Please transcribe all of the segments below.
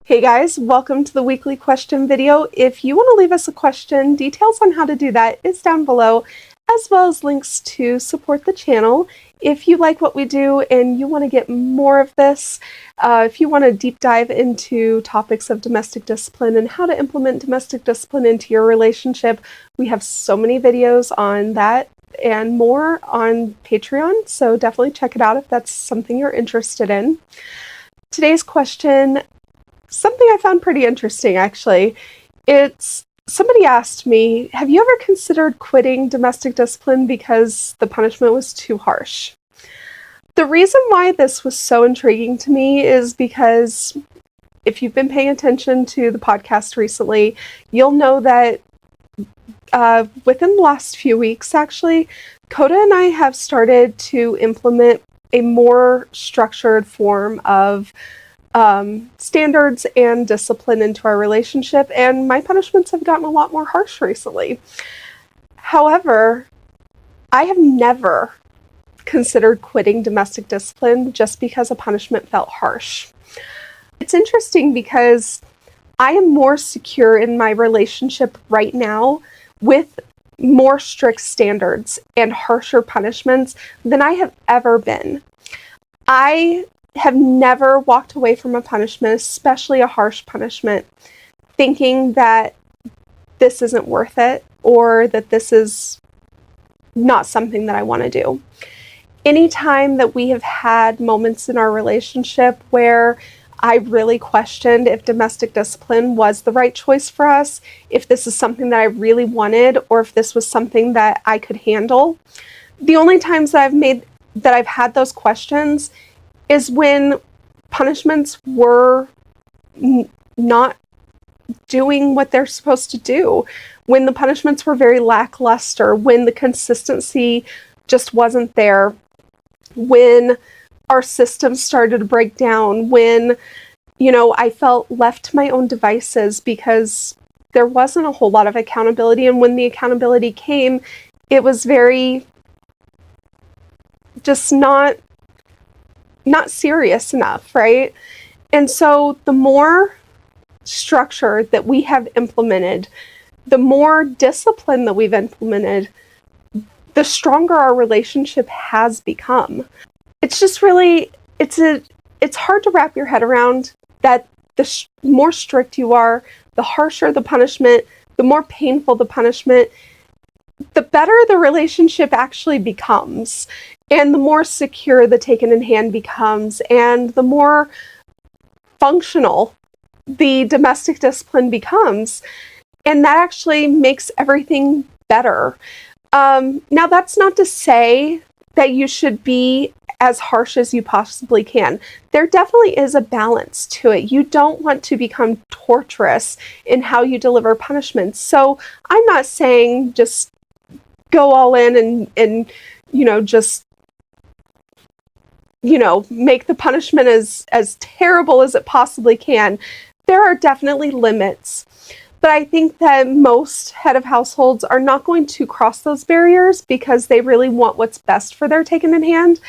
Hey guys, welcome to the weekly question video. If you want to leave us a question, details on how to do that is down below, as well as links to support the channel. If you like what we do and you want to get more of this, if you want to deep dive into topics of domestic discipline and how to implement domestic discipline into your relationship, we have so many videos on that and more on Patreon, so definitely check it out if that's something you're interested in. Today's question, something I found pretty interesting, actually. Somebody asked me, have you ever considered quitting domestic discipline because the punishment was too harsh? The reason why this was so intriguing to me is because if you've been paying attention to the podcast recently, you'll know that within the last few weeks, actually, Coda and I have started to implement a more structured form of standards and discipline into our relationship, and my punishments have gotten a lot more harsh recently. However, I have never considered quitting domestic discipline just because a punishment felt harsh. It's interesting because I am more secure in my relationship right now with more strict standards and harsher punishments than I have ever been. I have never walked away from a punishment, especially a harsh punishment, thinking that this isn't worth it or that this is not something that I want to do. Anytime that we have had moments in our relationship where I really questioned if domestic discipline was the right choice for us, if this is something that I really wanted, or if this was something that I could handle, the only times that I've had those questions is when punishments were not doing what they're supposed to do, when the punishments were very lackluster, when the consistency just wasn't there, when our systems started to break down, when, I felt left to my own devices because there wasn't a whole lot of accountability. And when the accountability came, it was very just not serious enough, right? And so the more structure that we have implemented, the more discipline that we've implemented, the stronger our relationship has become. It's just really, it's hard to wrap your head around that the more strict you are, the harsher the punishment, the more painful the punishment, the better the relationship actually becomes. And the more secure the taken in hand becomes, and the more functional the domestic discipline becomes. And that actually makes everything better. Now, that's not to say that you should be as harsh as you possibly can. There definitely is a balance to it. You don't want to become torturous in how you deliver punishments. So I'm not saying just go all in and just make the punishment as terrible as it possibly can. There are definitely limits, but I think that most head of households are not going to cross those barriers because they really want what's best for their taken in hand.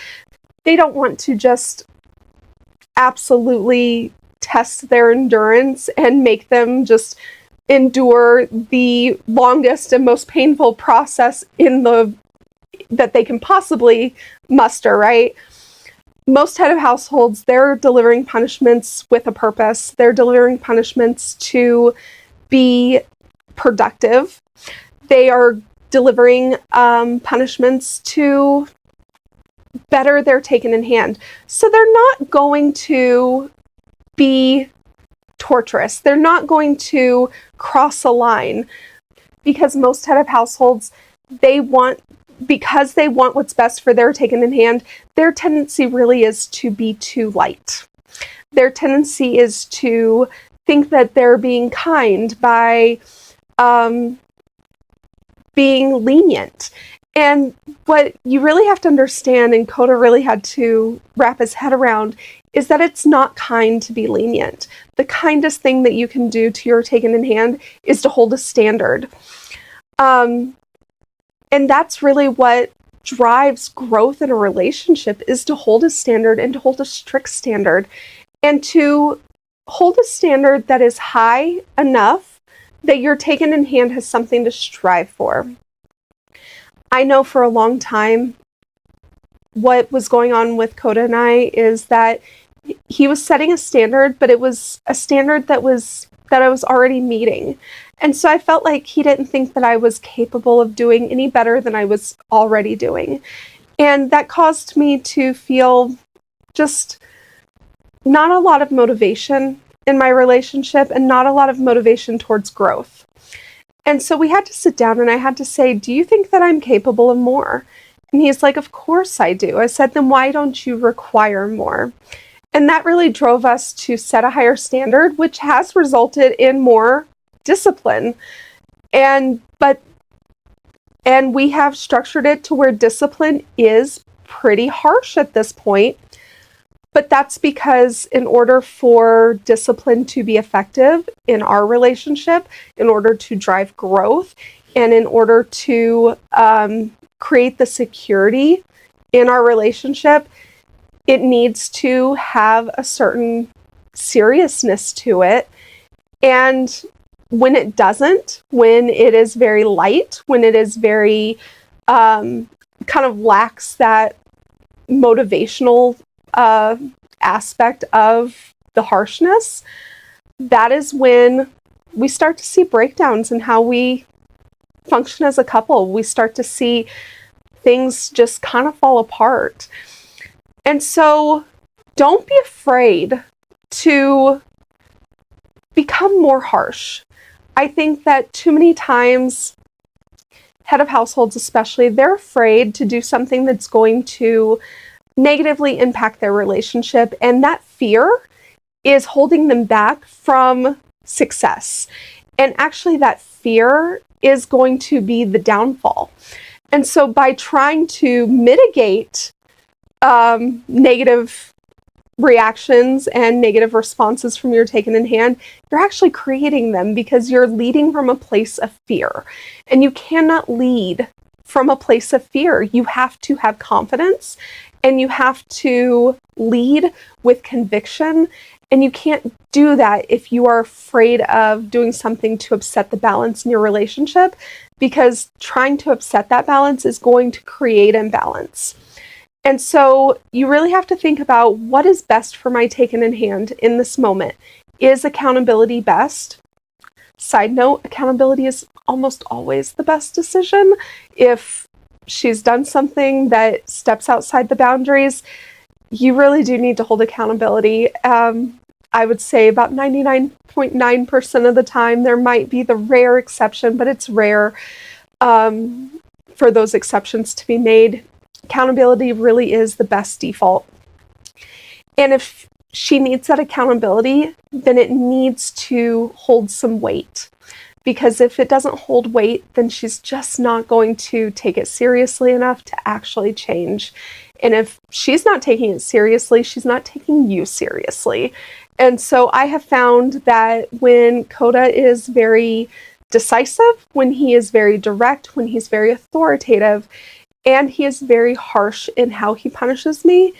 They don't want to just absolutely test their endurance and make them just endure the longest and most painful process that they can possibly muster, right? Most head of households, they're delivering punishments with a purpose. They're delivering punishments to be productive. They are delivering punishments to better their taken in hand. So they're not going to be torturous. They're not going to cross a line because most head of households, because they want what's best for their taken in hand, their tendency really is to be too light. Their tendency is to think that they're being kind by being lenient. And what you really have to understand, and Coda really had to wrap his head around, is that it's not kind to be lenient. The kindest thing that you can do to your taken in hand is to hold a standard. And that's really what drives growth in a relationship, is to hold a standard and to hold a strict standard and to hold a standard that is high enough that your taken in hand has something to strive for. I know for a long time what was going on with Coda and I is that he was setting a standard, but it was a standard that I was already meeting. And so I felt like he didn't think that I was capable of doing any better than I was already doing. And that caused me to feel just not a lot of motivation in my relationship and not a lot of motivation towards growth. And so we had to sit down and I had to say, do you think that I'm capable of more? And he's like, of course I do. I said, then why don't you require more? And that really drove us to set a higher standard, which has resulted in more discipline. And we have structured it to where discipline is pretty harsh at this point. But that's because in order for discipline to be effective in our relationship, in order to drive growth, and in order to create the security in our relationship, it needs to have a certain seriousness to it. And when it doesn't, when it is very light, when it is very kind of lacks that motivational aspect of the harshness, that is when we start to see breakdowns in how we function as a couple. We start to see things just kind of fall apart. And so don't be afraid to become more harsh. I think that too many times, head of households especially, they're afraid to do something that's going to negatively impact their relationship, and that fear is holding them back from success. And actually that fear is going to be the downfall. And so by trying to mitigate negative reactions and negative responses from your taken in hand, you're actually creating them because you're leading from a place of fear. And you cannot lead from a place of fear. You have to have confidence and you have to lead with conviction. And you can't do that if you are afraid of doing something to upset the balance in your relationship, because trying to upset that balance is going to create imbalance. And so you really have to think about what is best for my taken in hand in this moment. Is accountability best? Side note, accountability is almost always the best decision. If she's done something that steps outside the boundaries, you really do need to hold accountability. I would say about 99.9% of the time. There might be the rare exception, but it's rare for those exceptions to be made. Accountability really is the best default. And if she needs that accountability, then it needs to hold some weight. Because if it doesn't hold weight, then she's just not going to take it seriously enough to actually change. And if she's not taking it seriously, she's not taking you seriously. And so I have found that when Coda is very decisive, when he is very direct, when he's very authoritative, and he is very harsh in how he punishes me,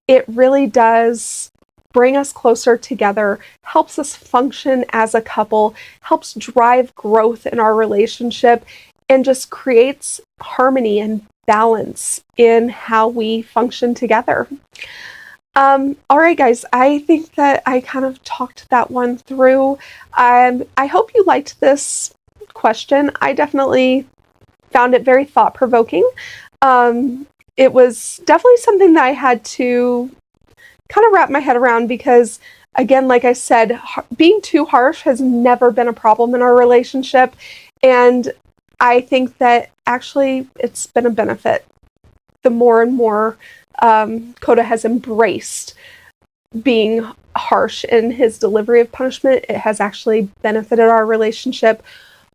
it really does bring us closer together, helps us function as a couple, helps drive growth in our relationship, and just creates harmony and balance in how we function together. All right, guys, I think that I kind of talked that one through. I hope you liked this question. I definitely found it very thought-provoking. It was definitely something that I had to kind of wrap my head around because, again, like I said, being too harsh has never been a problem in our relationship. And I think that actually it's been a benefit. The more and more Coda has embraced being harsh in his delivery of punishment, it has actually benefited our relationship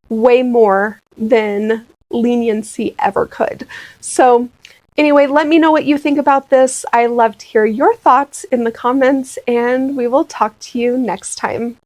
way more than leniency ever could. So anyway, let me know what you think about this. I love to hear your thoughts in the comments, and we will talk to you next time.